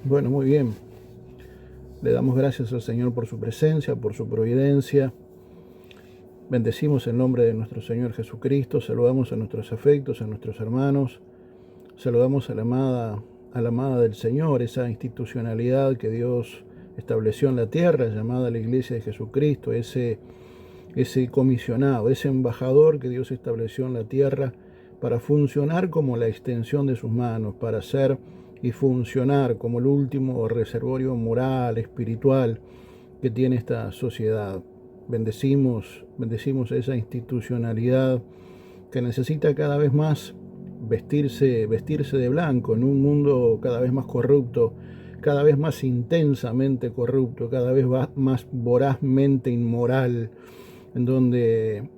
Bueno, muy bien. Le damos gracias al Señor por su presencia, por su providencia. Bendecimos el nombre de nuestro Señor Jesucristo. Saludamos a nuestros afectos, a nuestros hermanos. Saludamos a la amada del Señor, esa institucionalidad que Dios estableció en la tierra, llamada la Iglesia de Jesucristo, ese comisionado, ese embajador que Dios estableció en la tierra para funcionar como la extensión de sus manos, para ser y funcionar como el último reservorio moral, espiritual que tiene esta sociedad. Bendecimos esa institucionalidad que necesita cada vez más vestirse de blanco en un mundo cada vez más corrupto, cada vez más intensamente corrupto, cada vez más vorazmente inmoral, en donde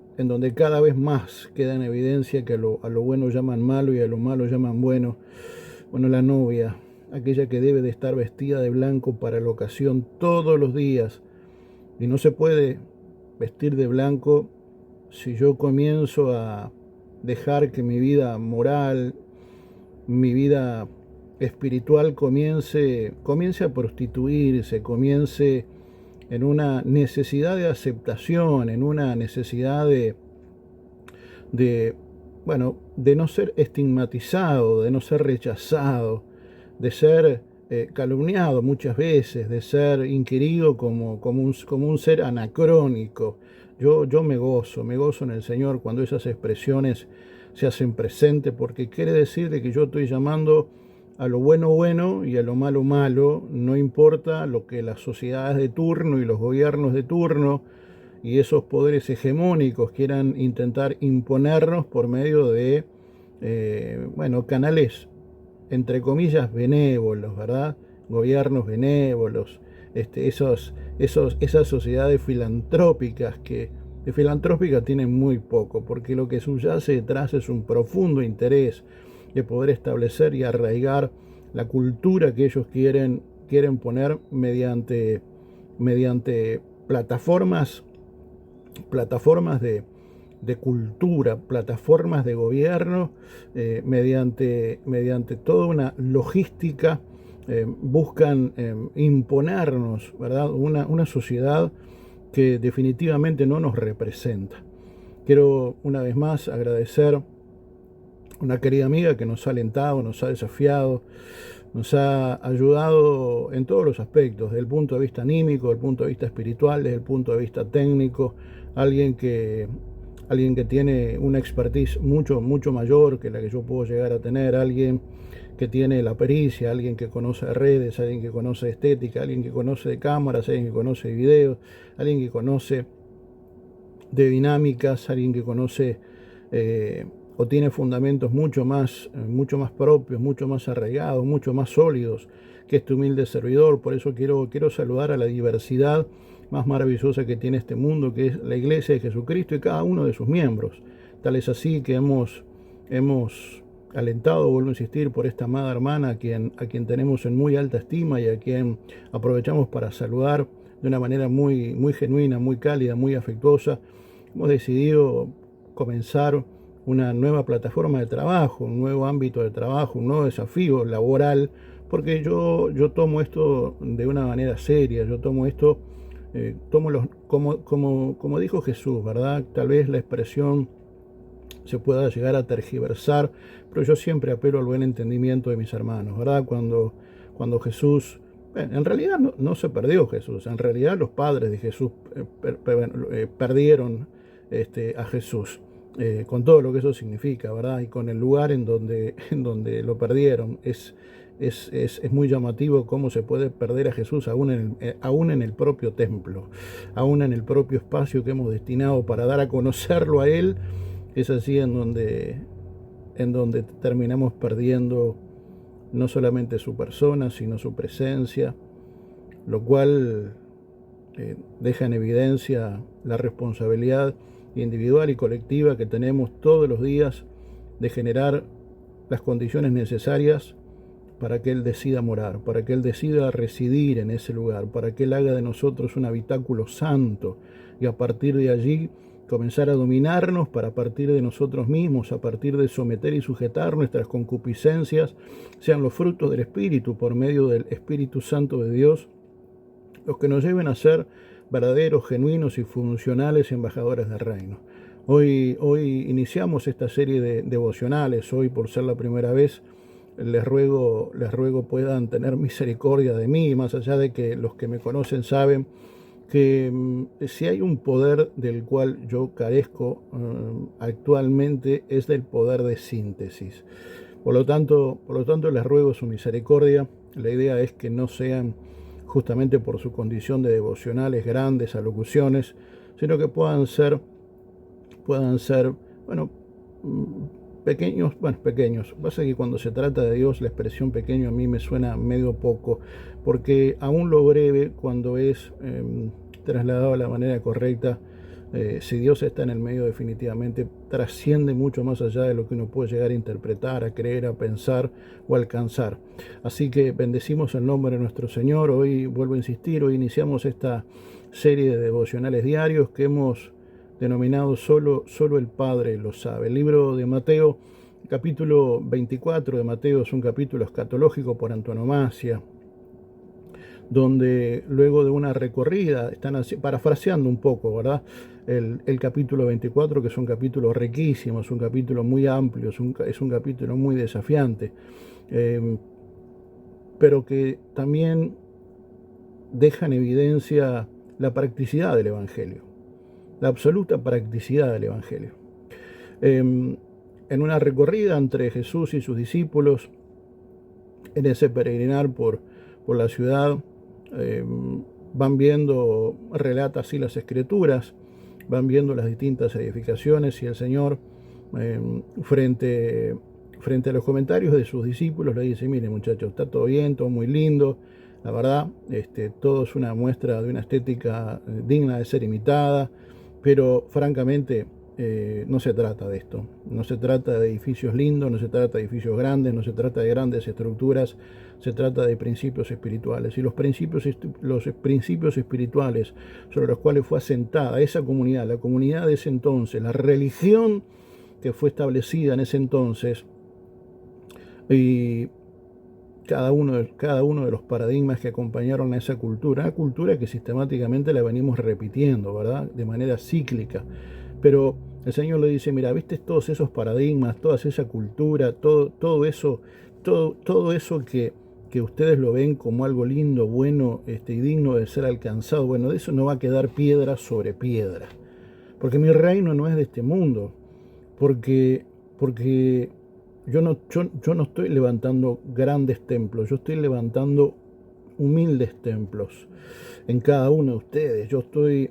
cada vez más queda en evidencia que a lo bueno llaman malo y a lo malo llaman bueno. Bueno, la novia, aquella que debe de estar vestida de blanco para la ocasión todos los días, y no se puede vestir de blanco si yo comienzo a dejar que mi vida moral, mi vida espiritual comience a prostituirse, comience en una necesidad de aceptación, en una necesidad de, bueno, de no ser estigmatizado, de no ser rechazado, de ser calumniado muchas veces, de ser inquirido como un ser anacrónico. Yo me gozo en el Señor cuando esas expresiones se hacen presentes, porque quiere decir de que yo estoy llamando a lo bueno bueno y a lo malo malo, no importa lo que las sociedades de turno y los gobiernos de turno y esos poderes hegemónicos quieran intentar imponernos por medio de, bueno, canales, entre comillas, benévolos, ¿verdad? Gobiernos benévolos, esas sociedades filantrópicas que de filantrópica tienen muy poco, porque lo que subyace detrás es un profundo interés de poder establecer y arraigar la cultura que ellos quieren poner mediante plataformas de cultura, plataformas de gobierno, mediante toda una logística, buscan imponernos, ¿verdad? Una sociedad que definitivamente no nos representa. Quiero una vez más agradecer a una querida amiga que nos ha alentado, nos ha desafiado, nos ha ayudado en todos los aspectos, desde el punto de vista anímico, desde el punto de vista espiritual, desde el punto de vista técnico, alguien que, alguien que tiene una expertise mucho mayor que la que yo puedo llegar a tener, alguien que tiene la pericia, alguien que conoce redes, alguien que conoce estética, alguien que conoce de cámaras, alguien que conoce de videos, alguien que conoce de dinámicas, alguien que conoce o tiene fundamentos mucho más propios, mucho más arraigados, mucho más sólidos que este humilde servidor. Por eso quiero saludar a la diversidad más maravillosa que tiene este mundo, que es la Iglesia de Jesucristo y cada uno de sus miembros. Tal es así que hemos alentado, vuelvo a insistir, por esta amada hermana a quien tenemos en muy alta estima y a quien aprovechamos para saludar de una manera muy genuina, muy cálida, muy afectuosa. Hemos decidido comenzar una nueva plataforma de trabajo, un nuevo ámbito de trabajo, un nuevo desafío laboral, porque yo tomo esto de una manera seria, yo tomo esto, como dijo Jesús, ¿verdad? Tal vez la expresión se pueda llegar a tergiversar, pero yo siempre apelo al buen entendimiento de mis hermanos, ¿verdad? Cuando Jesús, en realidad no se perdió Jesús, en realidad los padres de Jesús perdieron a Jesús, con todo lo que eso significa, ¿verdad? Y con el lugar en donde lo perdieron. Es muy llamativo cómo se puede perder a Jesús aún en el propio templo, aún en el propio espacio que hemos destinado para dar a conocerlo a Él. Es así en donde terminamos perdiendo no solamente su persona, sino su presencia, lo cual deja en evidencia la responsabilidad individual y colectiva que tenemos todos los días de generar las condiciones necesarias para que Él decida morar, para que Él decida residir en ese lugar, para que Él haga de nosotros un habitáculo santo y a partir de allí comenzar a dominarnos para, a partir de nosotros mismos, a partir de someter y sujetar nuestras concupiscencias, sean los frutos del Espíritu por medio del Espíritu Santo de Dios, los que nos lleven a ser verdaderos, genuinos y funcionales embajadores del reino. Hoy iniciamos esta serie de devocionales. Hoy, por ser la primera vez, les ruego puedan tener misericordia de mí, más allá de que los que me conocen saben que si hay un poder del cual yo carezco actualmente, es del poder de síntesis. Por lo tanto, les ruego su misericordia. La idea es que no sean, justamente por su condición de devocionales, grandes alocuciones, sino que puedan ser, pequeños. Pasa que cuando se trata de Dios, la expresión pequeño a mí me suena medio poco, porque aún lo breve, cuando es trasladado de la manera correcta, si Dios está en el medio, definitivamente trasciende mucho más allá de lo que uno puede llegar a interpretar, a creer, a pensar o alcanzar. Así que bendecimos el nombre de nuestro Señor. Hoy, vuelvo a insistir, hoy iniciamos esta serie de devocionales diarios que hemos denominado Solo el Padre lo sabe. El libro de Mateo, capítulo 24 de Mateo, es un capítulo escatológico por antonomasia, donde luego de una recorrida, están así, parafraseando un poco, ¿verdad? El capítulo 24, que es un capítulo riquísimo, es un capítulo muy amplio, es un capítulo muy desafiante, pero que también deja en evidencia la practicidad del Evangelio, la absoluta practicidad del Evangelio. En una recorrida entre Jesús y sus discípulos, en ese peregrinar por la ciudad, van viendo, relata así las Escrituras, van viendo las distintas edificaciones, y el Señor, frente a los comentarios de sus discípulos, le dice: miren, muchachos, está todo bien, todo muy lindo, la verdad, todo es una muestra de una estética digna de ser imitada, pero francamente no se trata de esto. No se trata de edificios lindos, no se trata de edificios grandes, no se trata de grandes estructuras, se trata de principios espirituales. Y los principios espirituales sobre los cuales fue asentada esa comunidad, la comunidad de ese entonces, la religión que fue establecida en ese entonces, y cada uno de los paradigmas que acompañaron a esa cultura, una cultura que sistemáticamente la venimos repitiendo, ¿verdad?, de manera cíclica. Pero el Señor le dice: mira, ¿viste todos esos paradigmas, toda esa cultura, todo eso que ustedes lo ven como algo lindo, bueno, y digno de ser alcanzado? Bueno, de eso no va a quedar piedra sobre piedra, porque mi reino no es de este mundo, porque yo no estoy levantando grandes templos, yo estoy levantando humildes templos en cada uno de ustedes. Yo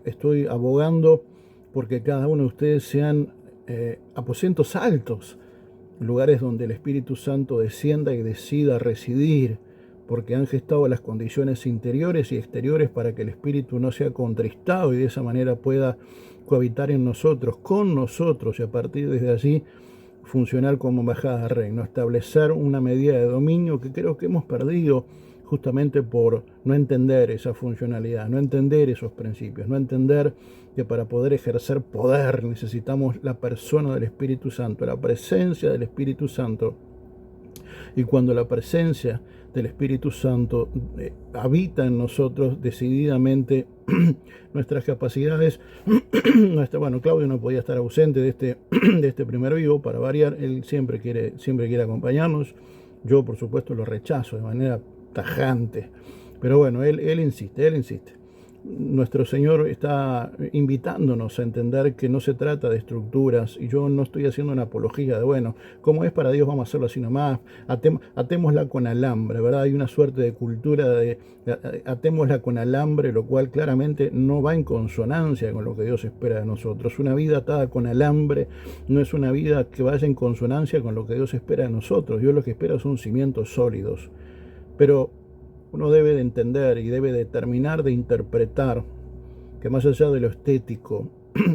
estoy abogando porque cada uno de ustedes sean aposentos altos, lugares donde el Espíritu Santo descienda y decida residir, porque han gestado las condiciones interiores y exteriores para que el Espíritu no sea contristado y de esa manera pueda cohabitar en nosotros, con nosotros, y a partir de allí funcionar como embajada del reino, establecer una medida de dominio que creo que hemos perdido justamente por no entender esa funcionalidad, no entender esos principios, no entender que para poder ejercer poder necesitamos la persona del Espíritu Santo, la presencia del Espíritu Santo. Y cuando la presencia del Espíritu Santo habita en nosotros decididamente, nuestras capacidades, Claudio no podía estar ausente de este primer vivo, para variar. Él siempre quiere acompañarnos. Yo, por supuesto, lo rechazo de manera tajante, pero bueno, él insiste. Nuestro Señor está invitándonos a entender que no se trata de estructuras, y yo no estoy haciendo una apología de, como es para Dios, vamos a hacerlo así nomás, atémosla con alambre, ¿verdad? Hay una suerte de cultura de atémosla con alambre, lo cual claramente no va en consonancia con lo que Dios espera de nosotros. Una vida atada con alambre no es una vida que vaya en consonancia con lo que Dios espera de nosotros. Dios lo que espera son cimientos sólidos, pero uno debe de entender y debe de terminar de interpretar que más allá de lo estético,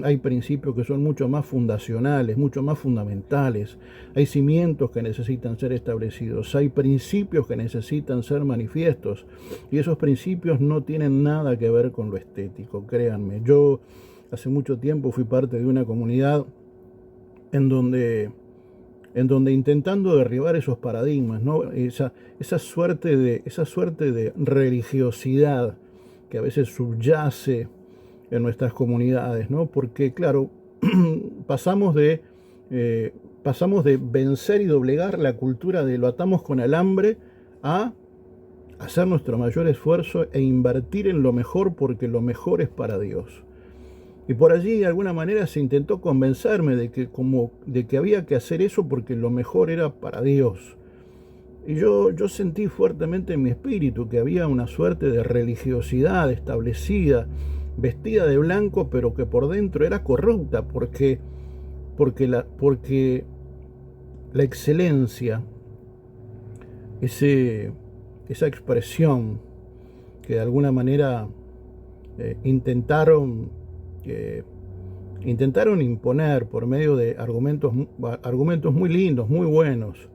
hay principios que son mucho más fundacionales, mucho más fundamentales. Hay cimientos que necesitan ser establecidos, hay principios que necesitan ser manifiestos, y esos principios no tienen nada que ver con lo estético, créanme. Yo hace mucho tiempo fui parte de una comunidad en donde, intentando derribar esos paradigmas, ¿no? Esa suerte de religiosidad que a veces subyace en nuestras comunidades, ¿no? Porque, claro, pasamos de, pasamos de vencer y doblegar la cultura de lo atamos con alambre a hacer nuestro mayor esfuerzo e invertir en lo mejor porque lo mejor es para Dios. Y por allí de alguna manera se intentó convencerme de que había que hacer eso porque lo mejor era para Dios. Y yo sentí fuertemente en mi espíritu que había una suerte de religiosidad establecida, vestida de blanco, pero que por dentro era corrupta, porque la excelencia, esa expresión que de alguna manera intentaron imponer por medio de argumentos muy lindos, muy buenos.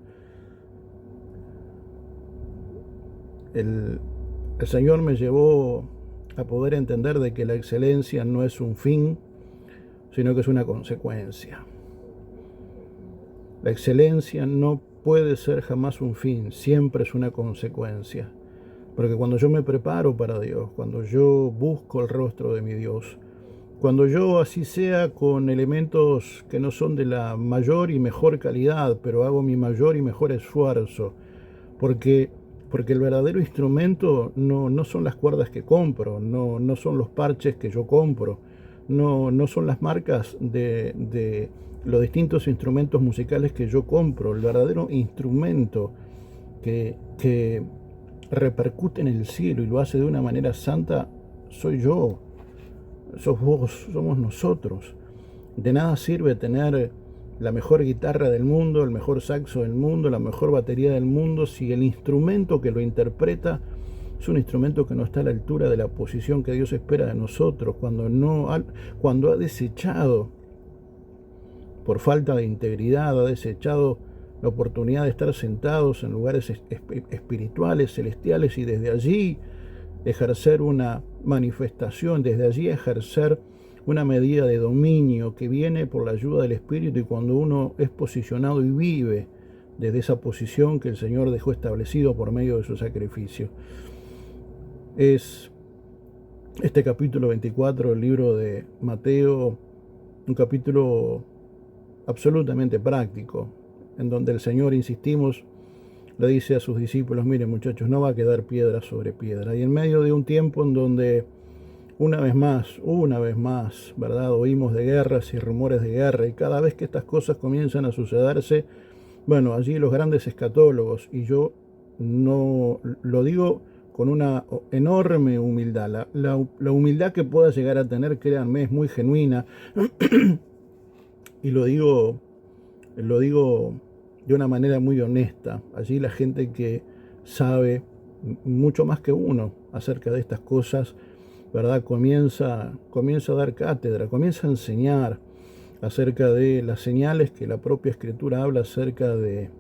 El Señor me llevó a poder entender de que la excelencia no es un fin, sino que es una consecuencia. La excelencia no puede ser jamás un fin, siempre es una consecuencia. Porque cuando yo me preparo para Dios, cuando yo busco el rostro de mi Dios, cuando yo, así sea con elementos que no son de la mayor y mejor calidad, pero hago mi mayor y mejor esfuerzo, porque el verdadero instrumento no son las cuerdas que compro, no son los parches que yo compro, no son las marcas de los distintos instrumentos musicales que yo compro. El verdadero instrumento que repercute en el cielo y lo hace de una manera santa soy yo, sos vos, somos nosotros. De nada sirve tener la mejor guitarra del mundo, el mejor saxo del mundo, la mejor batería del mundo, si el instrumento que lo interpreta es un instrumento que no está a la altura de la posición que Dios espera de nosotros, cuando ha desechado, por falta de integridad, ha desechado la oportunidad de estar sentados en lugares espirituales, celestiales, y desde allí ejercer una manifestación, desde allí ejercer una medida de dominio que viene por la ayuda del Espíritu, y cuando uno es posicionado y vive desde esa posición que el Señor dejó establecido por medio de su sacrificio. Es este capítulo 24 del libro de Mateo, un capítulo absolutamente práctico, en donde el Señor, insistimos, le dice a sus discípulos: miren, muchachos, no va a quedar piedra sobre piedra. Y en medio de un tiempo en donde una vez más, ¿verdad?, oímos de guerras y rumores de guerra, y cada vez que estas cosas comienzan a sucederse, bueno, allí los grandes escatólogos, y yo no lo digo con una enorme humildad, la humildad que pueda llegar a tener, créanme, es muy genuina, y lo digo de una manera muy honesta. Allí la gente que sabe mucho más que uno acerca de estas cosas, ¿verdad?, comienza a dar cátedra, comienza a enseñar acerca de las señales que la propia Escritura habla acerca de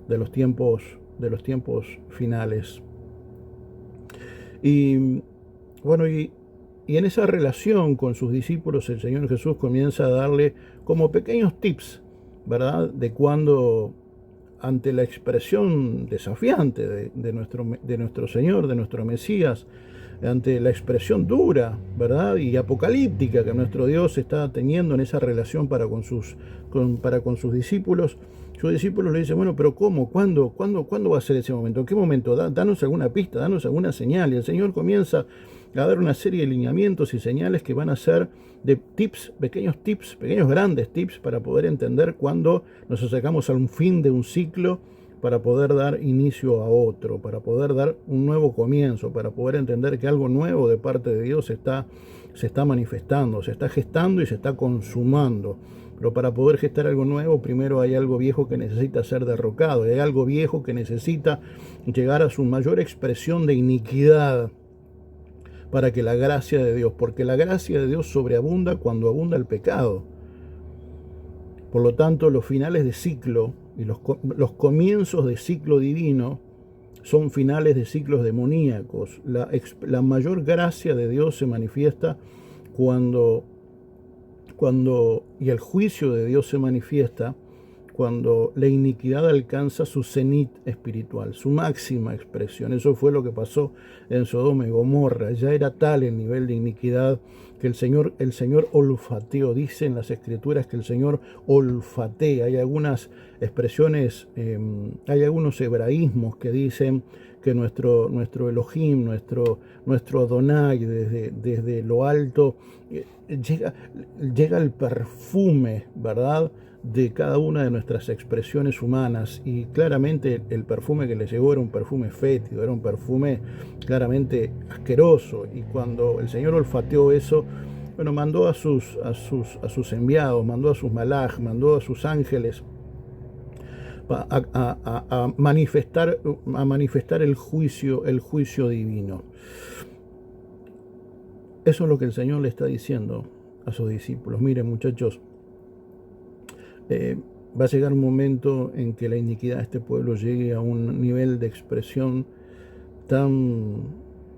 los tiempos finales. Y bueno, y en esa relación con sus discípulos, el Señor Jesús comienza a darle como pequeños tips, ¿verdad?, de cuando, ante la expresión desafiante de nuestro Señor, de nuestro Mesías, ante la expresión dura, ¿verdad?, y apocalíptica que nuestro Dios está teniendo en esa relación para con sus discípulos, sus discípulos le dicen: bueno, pero ¿cómo? ¿Cuándo va a ser ese momento? ¿En qué momento? Danos alguna pista, danos alguna señal. Y el Señor comienza a dar una serie de lineamientos y señales que van a ser de tips, pequeños grandes tips, para poder entender cuándo nos acercamos a un fin de un ciclo, para poder dar inicio a otro, para poder dar un nuevo comienzo, para poder entender que algo nuevo de parte de Dios se está manifestando, se está gestando y se está consumando. Pero para poder gestar algo nuevo, primero hay algo viejo que necesita ser derrocado, hay algo viejo que necesita llegar a su mayor expresión de iniquidad, para que la gracia de Dios, porque la gracia de Dios sobreabunda cuando abunda el pecado. Por lo tanto, los finales de ciclo y los comienzos de ciclo divino son finales de ciclos demoníacos. La mayor gracia de Dios se manifiesta cuando Y el juicio de Dios se manifiesta cuando la iniquidad alcanza su cenit espiritual, su máxima expresión. Eso fue lo que pasó en Sodoma y Gomorra. Ya era tal el nivel de iniquidad que el Señor olfateó. Dice en las Escrituras que el Señor olfatea. Hay algunas expresiones, hay algunos hebraísmos que dicen que nuestro Elohim, nuestro Adonai, desde lo alto, llega el perfume, ¿verdad?, de cada una de nuestras expresiones humanas, y claramente el perfume que le llegó era un perfume fétido, era un perfume claramente asqueroso. Y cuando el Señor olfateó eso, bueno, mandó a sus enviados, mandó a sus malaj, mandó a sus ángeles a manifestar el juicio divino. Eso es lo que el Señor le está diciendo a sus discípulos. Miren, muchachos, va a llegar un momento en que la iniquidad de este pueblo llegue a un nivel de expresión tan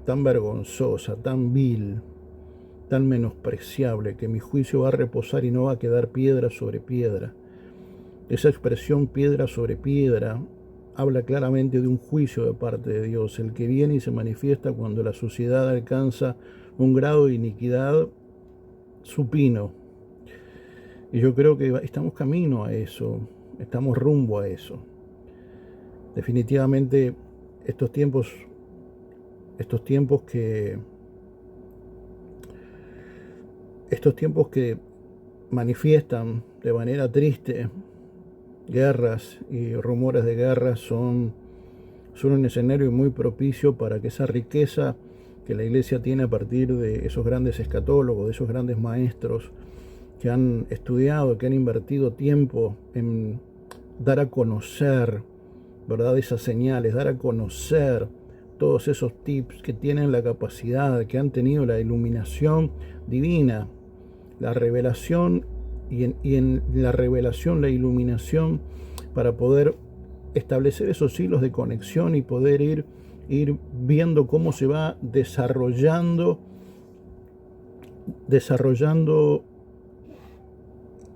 vergonzosa, tan vil, tan menospreciable, que mi juicio va a reposar y no va a quedar piedra sobre piedra. Esa expresión piedra sobre piedra habla claramente de un juicio de parte de Dios, el que viene y se manifiesta cuando la sociedad alcanza un grado de iniquidad supino. Y yo creo que estamos camino a eso, estamos rumbo a eso. Definitivamente estos tiempos que manifiestan de manera triste guerras y rumores de guerra son un escenario muy propicio para que esa riqueza que la Iglesia tiene a partir de esos grandes escatólogos, de esos grandes maestros que han estudiado, que han invertido tiempo en dar a conocer, ¿verdad?, esas señales, dar a conocer todos esos tips, que tienen la capacidad, que han tenido la iluminación divina, la revelación, y en la revelación, la iluminación, para poder establecer esos hilos de conexión y poder ir viendo cómo se va desarrollando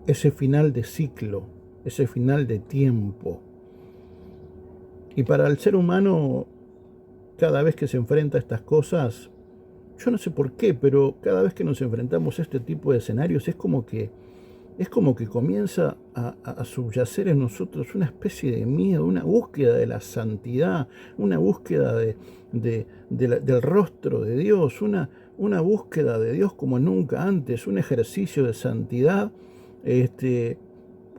ese final de ciclo, ese final de tiempo. Y para el ser humano, cada vez que se enfrenta a estas cosas, yo no sé por qué, pero cada vez que nos enfrentamos a este tipo de escenarios es como que comienza a subyacer en nosotros una especie de miedo, una búsqueda de la santidad, una búsqueda del rostro de Dios, una búsqueda de Dios como nunca antes, un ejercicio de santidad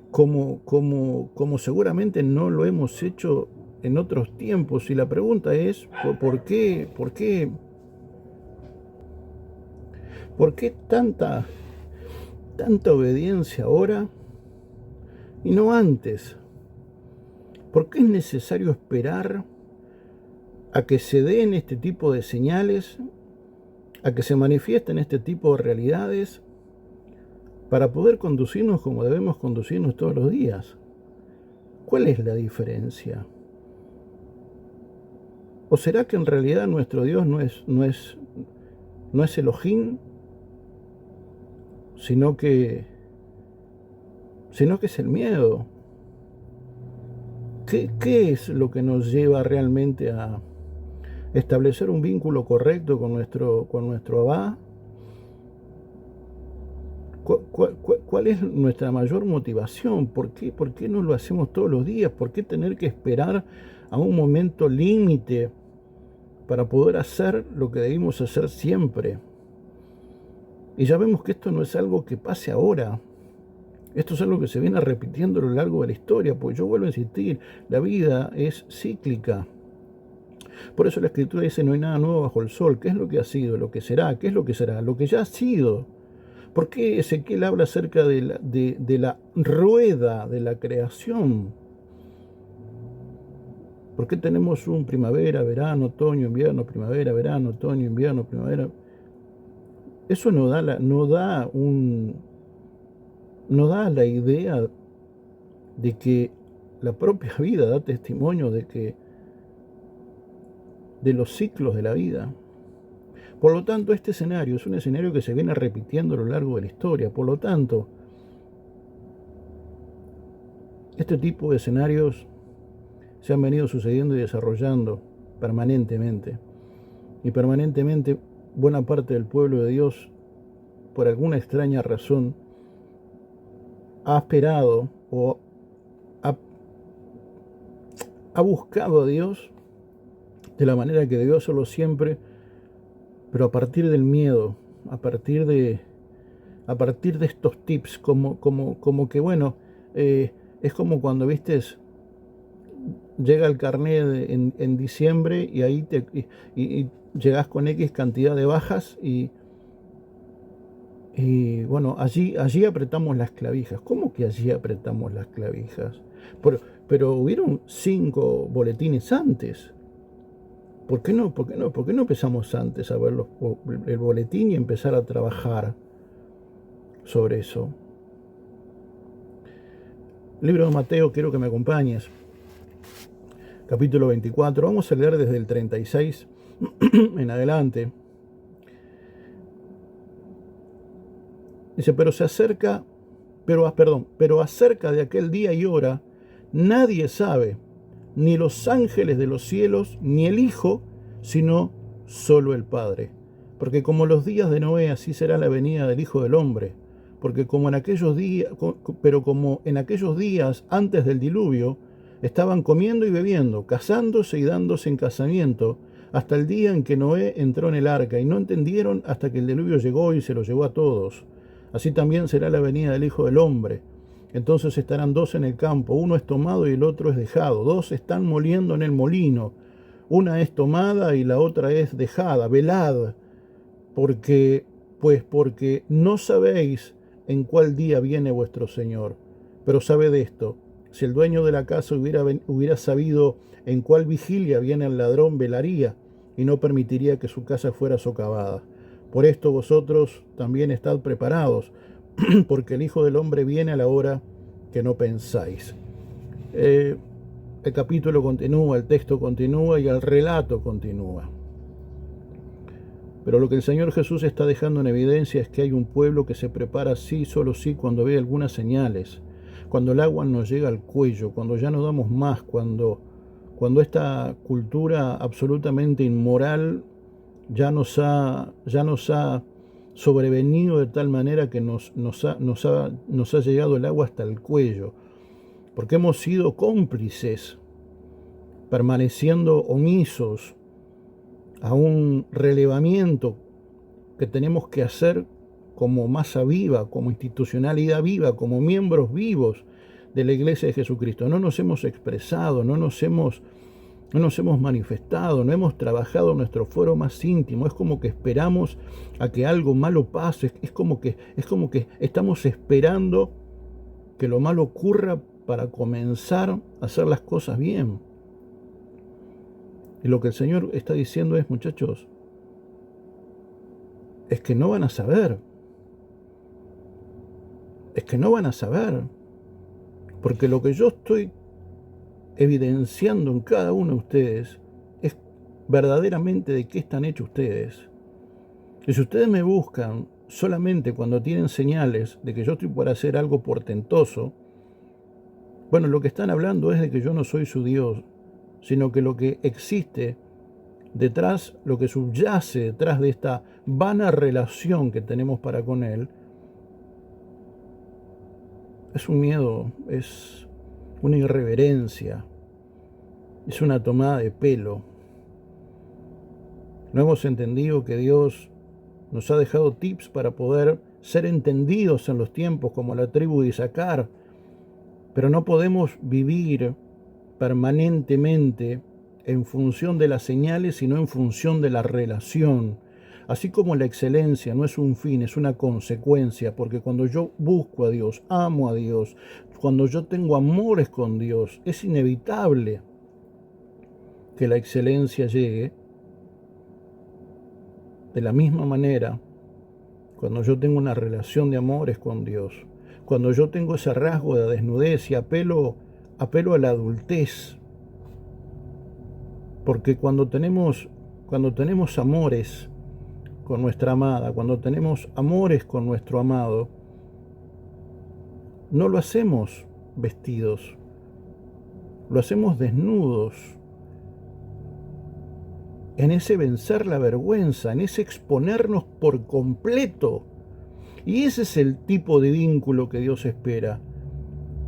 como seguramente no lo hemos hecho en otros tiempos. Y la pregunta es, ¿por qué tanta obediencia ahora y no antes? ¿Por qué es necesario esperar a que se den este tipo de señales, a que se manifiesten este tipo de realidades, para poder conducirnos como debemos conducirnos todos los días? ¿Cuál es la diferencia? ¿O será que en realidad nuestro Dios no es Elohim, sino que es el miedo? ¿Qué es lo que nos lleva realmente a establecer un vínculo correcto con nuestro Abba? ¿Cuál es nuestra mayor motivación? ¿Por qué no lo hacemos todos los días? ¿Por qué tener que esperar a un momento límite para poder hacer lo que debimos hacer siempre? Y ya vemos que esto no es algo que pase ahora. Esto es algo que se viene repitiendo a lo largo de la historia, pues yo vuelvo a insistir, la vida es cíclica. Por eso la Escritura dice, no hay nada nuevo bajo el sol. ¿Qué es lo que ha sido? ¿Lo que será? ¿Qué es lo que será? Lo que ya ha sido. ¿Por qué Ezequiel habla acerca de la rueda de la creación? ¿Por qué tenemos un primavera, verano, otoño, invierno, primavera, verano, otoño, invierno, primavera? Eso no da la idea de que la propia vida da testimonio de los ciclos de la vida. Por lo tanto, este escenario es un escenario que se viene repitiendo a lo largo de la historia. Por lo tanto, este tipo de escenarios se han venido sucediendo y desarrollando permanentemente. Y permanentemente buena parte del pueblo de Dios, por alguna extraña razón, ha esperado o ha buscado a Dios de la manera que debió hacerlo siempre, pero a partir del miedo, a partir de estos tips, como que bueno, es como cuando llega el carnet en diciembre y ahí y llegás con X cantidad de bajas y bueno, allí apretamos las clavijas. ¿Cómo que allí apretamos las clavijas? Pero hubieron 5 boletines antes. ¿Por qué no empezamos antes a ver el boletín y empezar a trabajar sobre eso? Libro de Mateo, quiero que me acompañes. Capítulo 24. Vamos a leer desde el 36 en adelante. Dice, pero acerca de aquel día y hora, nadie sabe, ni los ángeles de los cielos, ni el Hijo, sino solo el Padre. Porque como los días de Noé, así será la venida del Hijo del Hombre. Porque como en aquellos días antes del diluvio, estaban comiendo y bebiendo, casándose y dándose en casamiento, hasta el día en que Noé entró en el arca, y no entendieron hasta que el diluvio llegó y se los llevó a todos. Así también será la venida del Hijo del Hombre. Entonces estarán 2 en el campo, uno es tomado y el otro es dejado. 2 están moliendo en el molino, una es tomada y la otra es dejada. Velad, porque no sabéis en cuál día viene vuestro Señor. Pero sabed esto, si el dueño de la casa hubiera sabido en cuál vigilia viene el ladrón, velaría y no permitiría que su casa fuera socavada. Por esto vosotros también estad preparados, porque el Hijo del Hombre viene a la hora que no pensáis. El capítulo continúa, el texto continúa y el relato continúa. Pero lo que el Señor Jesús está dejando en evidencia es que hay un pueblo que se prepara sí, solo sí, cuando ve algunas señales, cuando el agua nos llega al cuello, cuando ya no damos más, cuando esta cultura absolutamente inmoral ya nos ha sobrevenido de tal manera que nos ha llegado el agua hasta el cuello, porque hemos sido cómplices, permaneciendo omisos a un relevamiento que tenemos que hacer como masa viva, como institucionalidad viva, como miembros vivos de la Iglesia de Jesucristo. No nos hemos expresado, no nos hemos manifestado, no hemos trabajado nuestro fuero más íntimo. Es como que esperamos a que algo malo pase, es como que estamos esperando que lo malo ocurra para comenzar a hacer las cosas bien. Y lo que el Señor está diciendo es, muchachos, es que no van a saber. Es que no van a saber. Porque lo que yo estoy evidenciando en cada uno de ustedes es verdaderamente de qué están hechos ustedes. Y si ustedes me buscan solamente cuando tienen señales de que yo estoy por hacer algo portentoso, bueno, lo que están hablando es de que yo no soy su Dios, sino que lo que existe detrás, lo que subyace detrás de esta vana relación que tenemos para con Él, es un miedo, es una irreverencia, es una tomada de pelo. No hemos entendido que Dios nos ha dejado tips para poder ser entendidos en los tiempos como la tribu de Isaacar, pero no podemos vivir permanentemente en función de las señales, sino en función de la relación. Así como la excelencia no es un fin, es una consecuencia, porque cuando yo busco a Dios, amo a Dios, cuando yo tengo amores con Dios, es inevitable que la excelencia llegue. De la misma manera, cuando yo tengo una relación de amores con Dios, cuando yo tengo ese rasgo de desnudez y apelo a la adultez, porque cuando tenemos amores con nuestra amada, cuando tenemos amores con nuestro amado, no lo hacemos vestidos, lo hacemos desnudos, en ese vencer la vergüenza, en ese exponernos por completo. Y ese es el tipo de vínculo que Dios espera.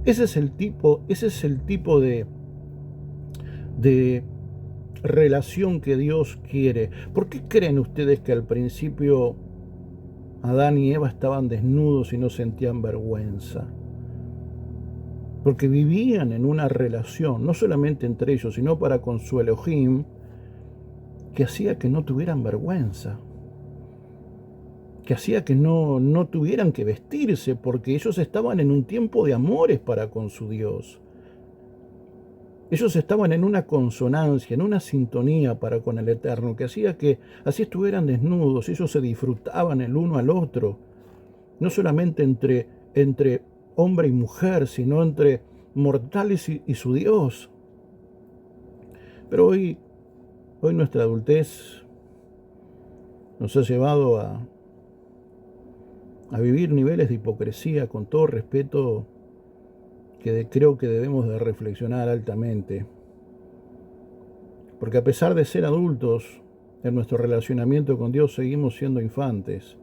Ese es el tipo de relación que Dios quiere. ¿Por qué creen ustedes que al principio Adán y Eva estaban desnudos y no sentían vergüenza? Porque vivían en una relación, no solamente entre ellos, sino para con su Elohim, que hacía que no tuvieran vergüenza, que hacía que no tuvieran que vestirse, porque ellos estaban en un tiempo de amores para con su Dios. Ellos estaban en una consonancia, en una sintonía para con el Eterno, que hacía que así estuvieran desnudos, ellos se disfrutaban el uno al otro, no solamente entre hombre y mujer, sino entre mortales y su Dios. Pero hoy nuestra adultez nos ha llevado a vivir niveles de hipocresía, con todo respeto, que creo que debemos de reflexionar altamente. Porque a pesar de ser adultos, en nuestro relacionamiento con Dios seguimos siendo infantes.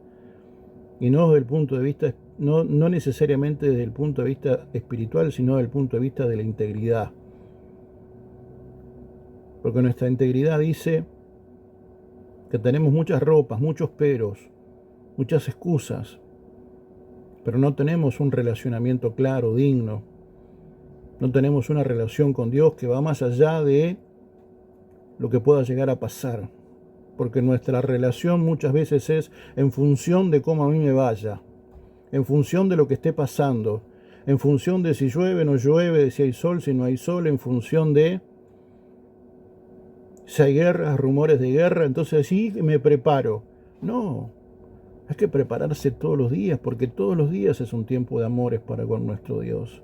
Y no desde el punto de vista, no necesariamente desde el punto de vista espiritual, sino desde el punto de vista de la integridad. Porque nuestra integridad dice que tenemos muchas ropas, muchos peros, muchas excusas, pero no tenemos un relacionamiento claro, digno. No tenemos una relación con Dios que va más allá de lo que pueda llegar a pasar. Porque nuestra relación muchas veces es en función de cómo a mí me vaya, en función de lo que esté pasando, en función de si llueve o no llueve, de si hay sol, si no hay sol, en función de si hay guerras, rumores de guerra, entonces sí me preparo. No, hay que prepararse todos los días, porque todos los días es un tiempo de amores para con nuestro Dios.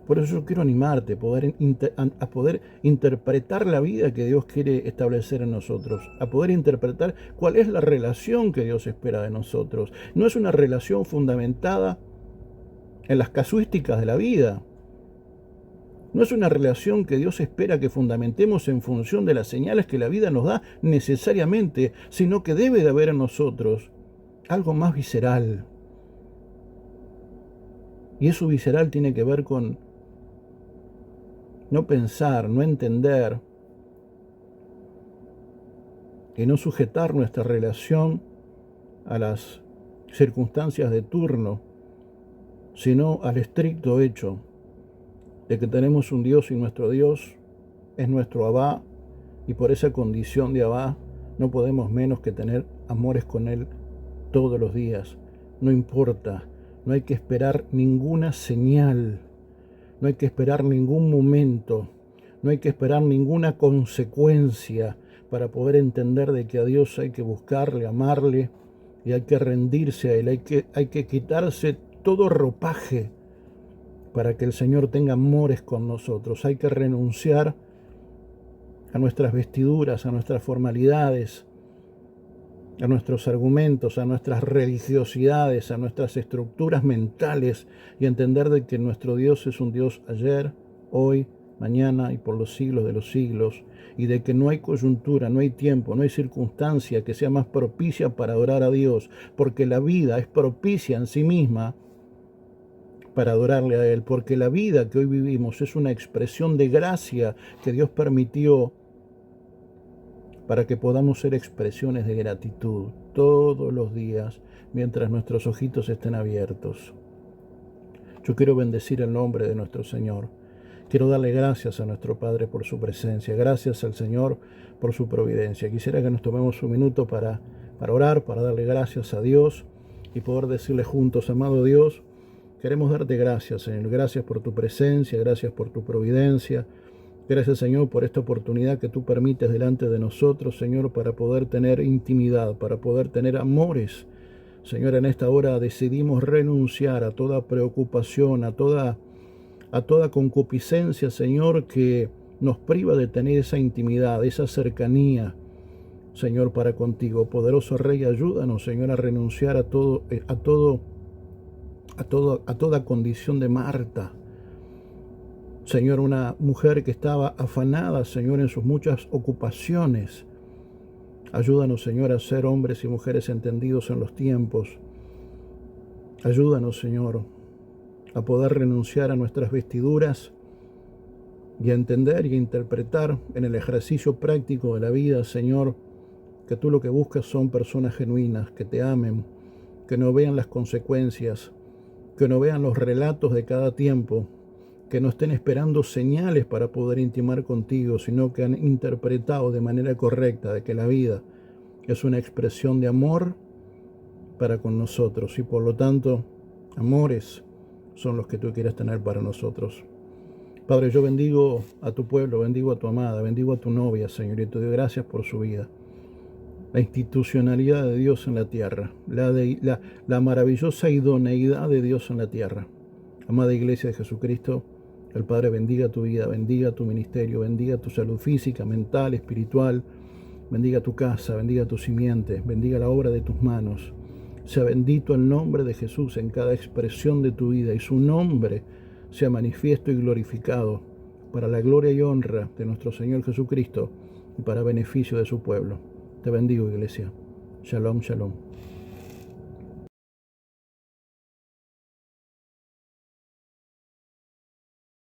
Por eso yo quiero animarte a poder interpretar la vida que Dios quiere establecer en nosotros, a poder interpretar cuál es la relación que Dios espera de nosotros. No es una relación fundamentada en las casuísticas de la vida. No es una relación que Dios espera que fundamentemos en función de las señales que la vida nos da necesariamente, sino que debe de haber en nosotros algo más visceral. Y eso visceral tiene que ver con no pensar, no entender y no sujetar nuestra relación a las circunstancias de turno, sino al estricto hecho de que tenemos un Dios y nuestro Dios es nuestro Abba, y por esa condición de Abba no podemos menos que tener amores con Él todos los días. No importa, no hay que esperar ninguna señal, no hay que esperar ningún momento, no hay que esperar ninguna consecuencia para poder entender de que a Dios hay que buscarle, amarle, y hay que rendirse a Él, hay que quitarse todo ropaje para que el Señor tenga amores con nosotros. Hay que renunciar a nuestras vestiduras, a nuestras formalidades, a nuestros argumentos, a nuestras religiosidades, a nuestras estructuras mentales, y entender de que nuestro Dios es un Dios ayer, hoy, mañana y por los siglos de los siglos, y de que no hay coyuntura, no hay tiempo, no hay circunstancia que sea más propicia para adorar a Dios, porque la vida es propicia en sí misma para adorarle a Él, porque la vida que hoy vivimos es una expresión de gracia que Dios permitió para que podamos ser expresiones de gratitud todos los días mientras nuestros ojitos estén abiertos. Yo quiero bendecir el nombre de nuestro Señor. Quiero darle gracias a nuestro Padre por su presencia, gracias al Señor por su providencia. Quisiera que nos tomemos un minuto para orar, para darle gracias a Dios y poder decirle juntos: amado Dios, queremos darte gracias, Señor. Gracias por tu presencia, gracias por tu providencia. Gracias, Señor, por esta oportunidad que tú permites delante de nosotros, Señor, para poder tener intimidad, para poder tener amores. Señor, en esta hora decidimos renunciar a toda preocupación, a toda concupiscencia, Señor, que nos priva de tener esa intimidad, esa cercanía. Señor, para contigo. Poderoso Rey, ayúdanos, Señor, a renunciar a toda condición de Marta. Señor, una mujer que estaba afanada, Señor, en sus muchas ocupaciones. Ayúdanos, Señor, a ser hombres y mujeres entendidos en los tiempos. Ayúdanos, Señor, a poder renunciar a nuestras vestiduras y a entender y a interpretar en el ejercicio práctico de la vida, Señor, que tú lo que buscas son personas genuinas, que te amen, que no vean las consecuencias, que no vean los relatos de cada tiempo, que no estén esperando señales para poder intimar contigo, sino que han interpretado de manera correcta de que la vida es una expresión de amor para con nosotros y por lo tanto, amores son los que tú quieres tener para nosotros. Padre, yo bendigo a tu pueblo, bendigo a tu amada, bendigo a tu novia, Señor, y te doy gracias por su vida. La institucionalidad de Dios en la tierra, la maravillosa idoneidad de Dios en la tierra. Amada Iglesia de Jesucristo, el Padre bendiga tu vida, bendiga tu ministerio, bendiga tu salud física, mental, espiritual, bendiga tu casa, bendiga tu simiente, bendiga la obra de tus manos. Sea bendito el nombre de Jesús en cada expresión de tu vida y su nombre sea manifiesto y glorificado para la gloria y honra de nuestro Señor Jesucristo y para beneficio de su pueblo. Te bendigo, Iglesia. Shalom, shalom.